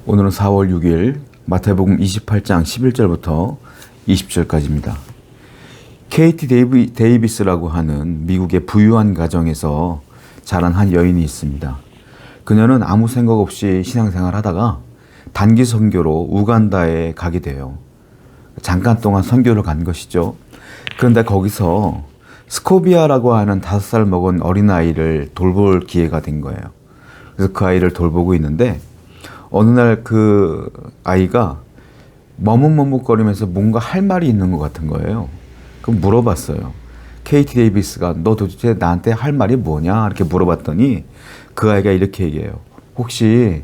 오늘은 4월 6일 마태복음 28장 11절부터 20절까지입니다. 케이티 데이비스라고 하는 미국의 부유한 가정에서 자란 한 여인이 있습니다. 그녀는 아무 생각 없이 신앙생활 하다가 단기 선교로 우간다에 가게 돼요. 잠깐 동안 선교를 간 것이죠. 그런데 거기서 스코비아라고 하는 5살 먹은 어린아이를 돌볼 기회가 된 거예요. 그래서 그 아이를 돌보고 있는데 어느 날 그 아이가 머뭇머뭇거리면서 뭔가 할 말이 있는 것 같은 거예요. 그럼 물어봤어요. 케이티 데이비스가 너 도대체 나한테 할 말이 뭐냐? 이렇게 물어봤더니 그 아이가 이렇게 얘기해요. 혹시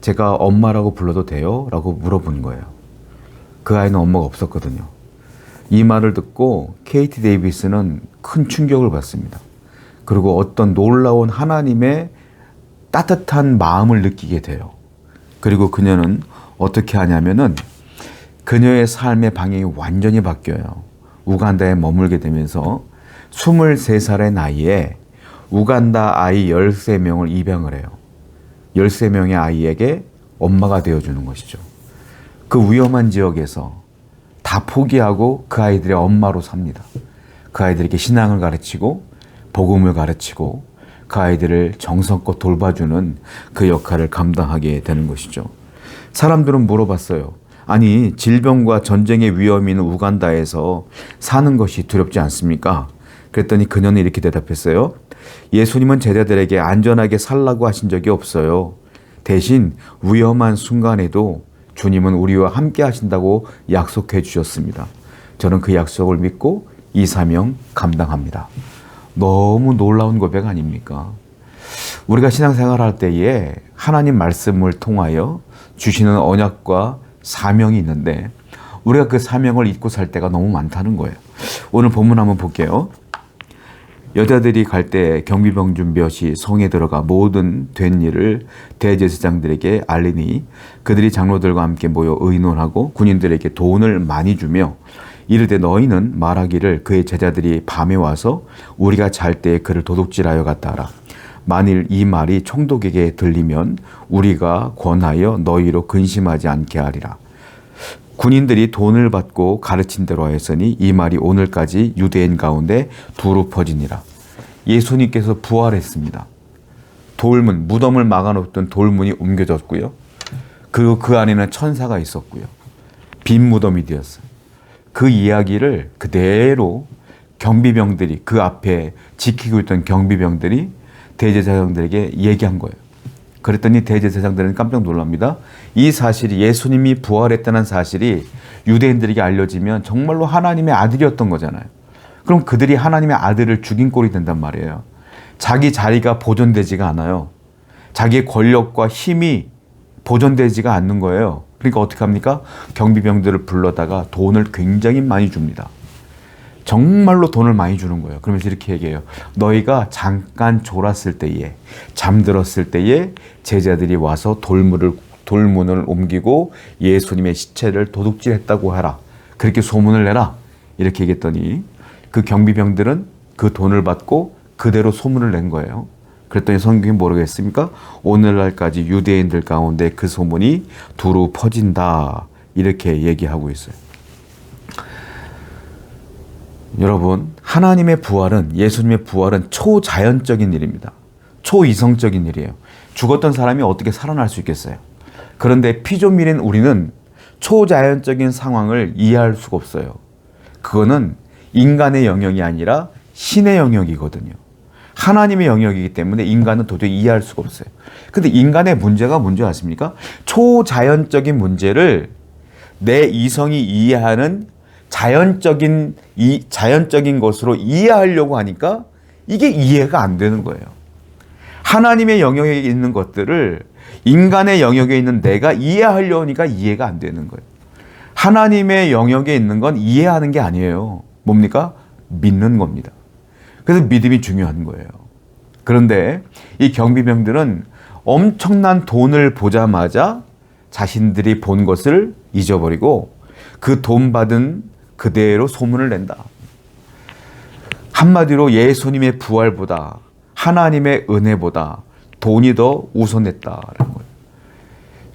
제가 엄마라고 불러도 돼요? 라고 물어본 거예요. 그 아이는 엄마가 없었거든요. 이 말을 듣고 케이티 데이비스는 큰 충격을 받습니다. 그리고 어떤 놀라운 하나님의 따뜻한 마음을 느끼게 돼요. 그리고 그녀는 어떻게 하냐면은 그녀의 삶의 방향이 완전히 바뀌어요. 우간다에 머물게 되면서 23살의 나이에 우간다 아이 13명을 입양을 해요. 13명의 아이에게 엄마가 되어주는 것이죠. 그 위험한 지역에서 다 포기하고 그 아이들의 엄마로 삽니다. 그 아이들에게 신앙을 가르치고 복음을 가르치고 그 아이들을 정성껏 돌봐주는 그 역할을 감당하게 되는 것이죠. 사람들은 물어봤어요. 아니, 질병과 전쟁의 위험이 있는 우간다에서 사는 것이 두렵지 않습니까? 그랬더니 그녀는 이렇게 대답했어요. 예수님은 제자들에게 안전하게 살라고 하신 적이 없어요. 대신 위험한 순간에도 주님은 우리와 함께 하신다고 약속해 주셨습니다. 저는 그 약속을 믿고 이 사명 감당합니다. 너무 놀라운 고백 아닙니까? 우리가 신앙생활할 때에 하나님 말씀을 통하여 주시는 언약과 사명이 있는데 우리가 그 사명을 잊고 살 때가 너무 많다는 거예요. 오늘 본문 한번 볼게요. 여자들이 갈 때 경비병중 몇이 성에 들어가 모든 된 일을 대제사장들에게 알리니 그들이 장로들과 함께 모여 의논하고 군인들에게 돈을 많이 주며 이르되 너희는 말하기를 그의 제자들이 밤에 와서 우리가 잘 때에 그를 도둑질하여 갔다 하라. 만일 이 말이 총독에게 들리면 우리가 권하여 너희로 근심하지 않게 하리라. 군인들이 돈을 받고 가르친 대로 하였으니 이 말이 오늘까지 유대인 가운데 두루 퍼지니라. 예수님께서 부활했습니다. 돌문, 무덤을 막아놓던 돌문이 옮겨졌고요. 그리고 그 안에는 천사가 있었고요. 빈 무덤이 되었어요. 그 이야기를 그대로 경비병들이 그 앞에 지키고 있던 경비병들이 대제사장들에게 얘기한 거예요. 그랬더니 대제사장들은 깜짝 놀랍니다. 이 사실이 예수님이 부활했다는 사실이 유대인들에게 알려지면 정말로 하나님의 아들이었던 거잖아요. 그럼 그들이 하나님의 아들을 죽인 꼴이 된단 말이에요. 자기 자리가 보존되지가 않아요. 자기의 권력과 힘이 보존되지가 않는 거예요. 그러니까 어떻게 합니까? 경비병들을 불러다가 돈을 굉장히 많이 줍니다. 정말로 돈을 많이 주는 거예요. 그러면서 이렇게 얘기해요. 너희가 잠깐 졸았을 때에, 잠들었을 때에 제자들이 와서 돌문을 옮기고 예수님의 시체를 도둑질했다고 하라. 그렇게 소문을 내라. 이렇게 얘기했더니 그 경비병들은 그 돈을 받고 그대로 소문을 낸 거예요. 그랬더니 성경이 뭐라고 했습니까? 오늘날까지 유대인들 가운데 그 소문이 두루 퍼진다. 이렇게 얘기하고 있어요. 여러분, 하나님의 부활은, 예수님의 부활은 초자연적인 일입니다. 초이성적인 일이에요. 죽었던 사람이 어떻게 살아날 수 있겠어요? 그런데 피조물인 우리는 초자연적인 상황을 이해할 수가 없어요. 그거는 인간의 영역이 아니라 신의 영역이거든요. 하나님의 영역이기 때문에 인간은 도저히 이해할 수가 없어요. 근데 인간의 문제가 뭔지 아십니까? 초자연적인 문제를 내 이성이 이해하는 자연적인 것으로 이해하려고 하니까 이게 이해가 안 되는 거예요. 하나님의 영역에 있는 것들을 인간의 영역에 있는 내가 이해하려고 하니까 이해가 안 되는 거예요. 하나님의 영역에 있는 건 이해하는 게 아니에요. 뭡니까? 믿는 겁니다. 그래서 믿음이 중요한 거예요. 그런데 이 경비병들은 엄청난 돈을 보자마자 자신들이 본 것을 잊어버리고 그 돈 받은 그대로 소문을 낸다. 한마디로 예수님의 부활보다 하나님의 은혜보다 돈이 더 우선했다라는 거예요.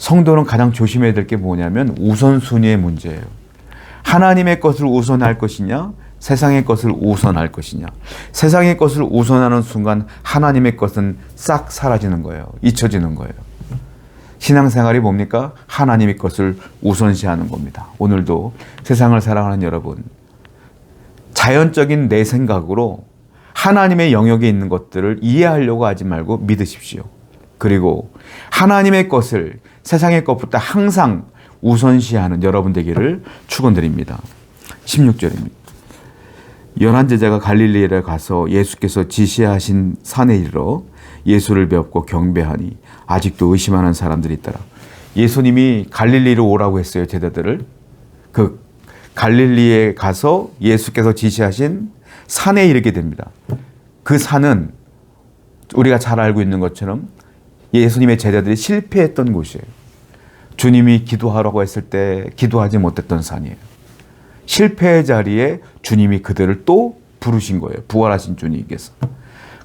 성도는 가장 조심해야 될 게 뭐냐면 우선순위의 문제예요. 하나님의 것을 우선할 것이냐, 세상의 것을 우선할 것이냐. 세상의 것을 우선하는 순간 하나님의 것은 싹 사라지는 거예요. 잊혀지는 거예요. 신앙생활이 뭡니까? 하나님의 것을 우선시하는 겁니다. 오늘도 세상을 사랑하는 여러분, 자연적인 내 생각으로 하나님의 영역에 있는 것들을 이해하려고 하지 말고 믿으십시오. 그리고 하나님의 것을 세상의 것보다 항상 우선시하는 여러분 되기를 축원드립니다. 16절입니다. 11제자가 갈릴리에 가서 예수께서 지시하신 산에 이르러 예수를 배웠고 경배하니 아직도 의심하는 사람들이 있더라. 예수님이 갈릴리로 오라고 했어요, 제자들을. 그 갈릴리에 가서 예수께서 지시하신 산에 이르게 됩니다. 그 산은 우리가 잘 알고 있는 것처럼 예수님의 제자들이 실패했던 곳이에요. 주님이 기도하라고 했을 때 기도하지 못했던 산이에요. 실패의 자리에 주님이 그들을 또 부르신 거예요. 부활하신 주님께서.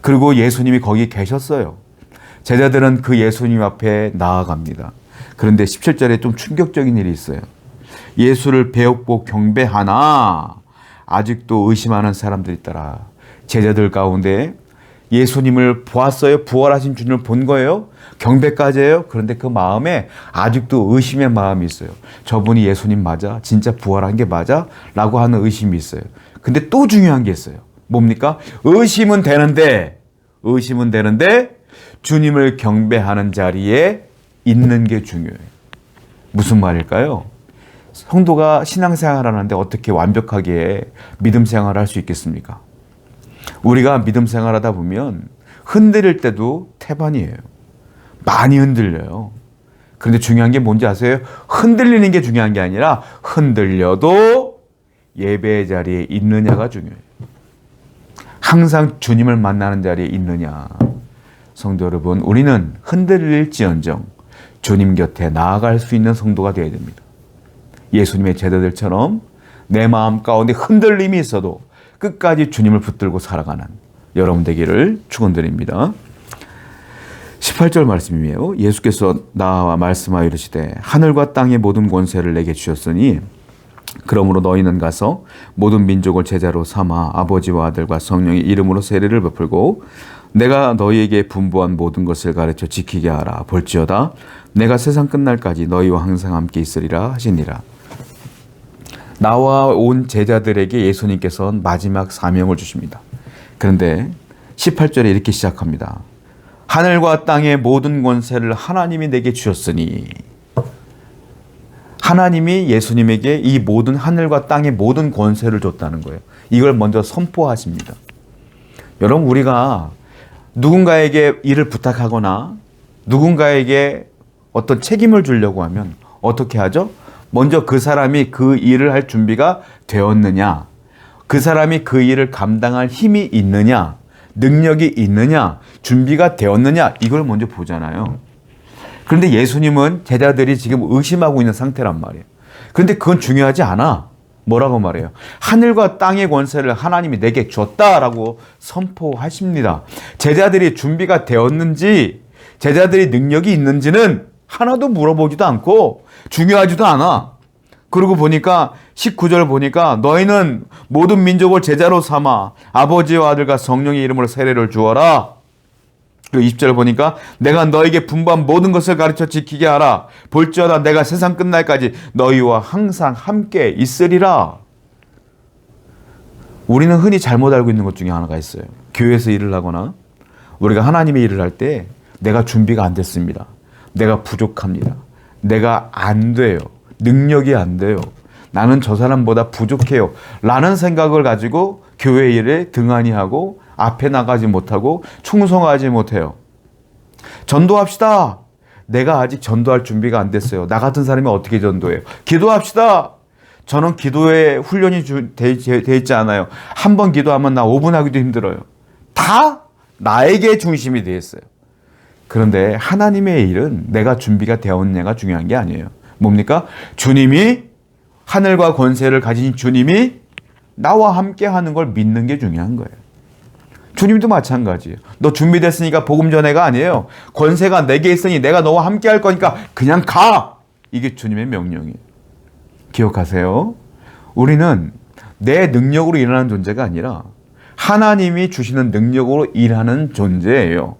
그리고 예수님이 거기 계셨어요. 제자들은 그 예수님 앞에 나아갑니다. 그런데 17절에 좀 충격적인 일이 있어요. 예수를 배웠고 경배하나 아직도 의심하는 사람들이 있더라. 제자들 가운데 예수님을 보았어요. 부활하신 주님을 본 거예요. 경배까지 해요. 그런데 그 마음에 아직도 의심의 마음이 있어요. 저분이 예수님 맞아? 진짜 부활한 게 맞아? 라고 하는 의심이 있어요. 근데 또 중요한 게 있어요. 뭡니까? 의심은 되는데 주님을 경배하는 자리에 있는 게 중요해요. 무슨 말일까요? 성도가 신앙생활을 하는데 어떻게 완벽하게 믿음 생활을 할 수 있겠습니까? 우리가 믿음 생활하다 보면 흔들릴 때도 태반이에요. 많이 흔들려요. 그런데 중요한 게 뭔지 아세요? 흔들리는 게 중요한 게 아니라 흔들려도 예배의 자리에 있느냐가 중요해요. 항상 주님을 만나는 자리에 있느냐. 성도 여러분, 우리는 흔들릴지언정 주님 곁에 나아갈 수 있는 성도가 되어야 됩니다. 예수님의 제자들처럼 내 마음 가운데 흔들림이 있어도 끝까지 주님을 붙들고 살아가는 여러분 되기를 축원드립니다. 18절 말씀이에요. 예수께서 나와 말씀하여 이르시되 하늘과 땅의 모든 권세를 내게 주셨으니 그러므로 너희는 가서 모든 민족을 제자로 삼아 아버지와 아들과 성령의 이름으로 세례를 베풀고 내가 너희에게 분부한 모든 것을 가르쳐 지키게 하라. 볼지어다 내가 세상 끝날까지 너희와 항상 함께 있으리라 하시니라. 나와 온 제자들에게 예수님께서는 마지막 사명을 주십니다. 그런데 18절에 이렇게 시작합니다. 하늘과 땅의 모든 권세를 하나님이 내게 주셨으니, 하나님이 예수님에게 이 모든 하늘과 땅의 모든 권세를 줬다는 거예요. 이걸 먼저 선포하십니다. 여러분, 우리가 누군가에게 일을 부탁하거나 누군가에게 어떤 책임을 주려고 하면 어떻게 하죠? 먼저 그 사람이 그 일을 할 준비가 되었느냐, 그 사람이 그 일을 감당할 힘이 있느냐, 능력이 있느냐, 준비가 되었느냐, 이걸 먼저 보잖아요. 그런데 예수님은 제자들이 지금 의심하고 있는 상태란 말이에요. 그런데 그건 중요하지 않아. 뭐라고 말해요? 하늘과 땅의 권세를 하나님이 내게 줬다라고 선포하십니다. 제자들이 준비가 되었는지, 제자들이 능력이 있는지는 하나도 물어보지도 않고 중요하지도 않아. 그리고 보니까 19절 보니까 너희는 모든 민족을 제자로 삼아 아버지와 아들과 성령의 이름으로 세례를 주어라. 그리고 20절 보니까 내가 너에게 분부한 모든 것을 가르쳐 지키게 하라. 볼지어다 내가 세상 끝날까지 너희와 항상 함께 있으리라. 우리는 흔히 잘못 알고 있는 것 중에 하나가 있어요. 교회에서 일을 하거나 우리가 하나님의 일을 할 때 내가 준비가 안 됐습니다. 내가 부족합니다. 내가 안 돼요. 능력이 안 돼요. 나는 저 사람보다 부족해요. 라는 생각을 가지고 교회 일에 등한히 하고 앞에 나가지 못하고 충성하지 못해요. 전도합시다. 내가 아직 전도할 준비가 안 됐어요. 나 같은 사람이 어떻게 전도해요? 기도합시다. 저는 기도에 훈련이 돼 있지 않아요. 한 번 기도하면 나 5분 하기도 힘들어요. 다 나에게 중심이 되어 있어요. 그런데 하나님의 일은 내가 준비가 되었냐가 중요한 게 아니에요. 뭡니까? 주님이, 하늘과 권세를 가진 주님이 나와 함께 하는 걸 믿는 게 중요한 거예요. 주님도 마찬가지예요. 너 준비됐으니까 복음 전해가 아니에요. 권세가 내게 있으니 내가 너와 함께 할 거니까 그냥 가. 이게 주님의 명령이에요. 기억하세요. 우리는 내 능력으로 일하는 존재가 아니라 하나님이 주시는 능력으로 일하는 존재예요.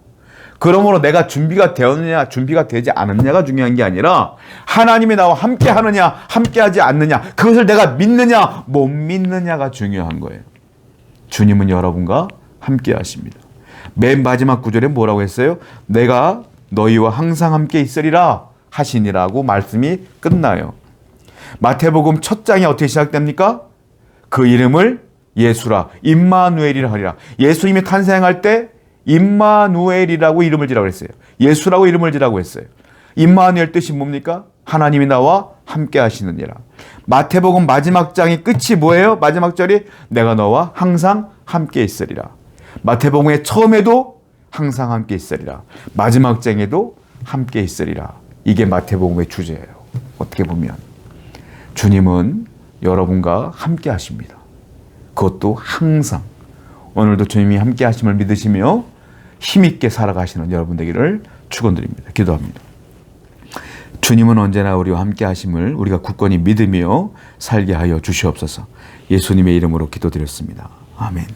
그러므로 내가 준비가 되었느냐 준비가 되지 않았느냐가 중요한 게 아니라 하나님이 나와 함께 하느냐 함께 하지 않느냐, 그것을 내가 믿느냐 못 믿느냐가 중요한 거예요. 주님은 여러분과 함께 하십니다. 맨 마지막 구절에 뭐라고 했어요? 내가 너희와 항상 함께 있으리라 하시니라고 말씀이 끝나요. 마태복음 첫 장이 어떻게 시작됩니까? 그 이름을 예수라 임마누엘이라 하리라. 예수님이 탄생할 때 임마누엘이라고 이름을 지라고 했어요. 예수라고 이름을 지라고 했어요. 임마누엘 뜻이 뭡니까? 하나님이 나와 함께 하시느니라. 마태복음 마지막 장의 끝이 뭐예요? 마지막 절이 내가 너와 항상 함께 있으리라. 마태복음의 처음에도 항상 함께 있으리라. 마지막 장에도 함께 있으리라. 이게 마태복음의 주제예요. 어떻게 보면 주님은 여러분과 함께 하십니다. 그것도 항상. 오늘도 주님이 함께 하심을 믿으시며 힘있게 살아가시는 여러분 되기를 축원드립니다. 기도합니다. 주님은 언제나 우리와 함께 하심을 우리가 굳건히 믿으며 살게 하여 주시옵소서. 예수님의 이름으로 기도드렸습니다. 아멘.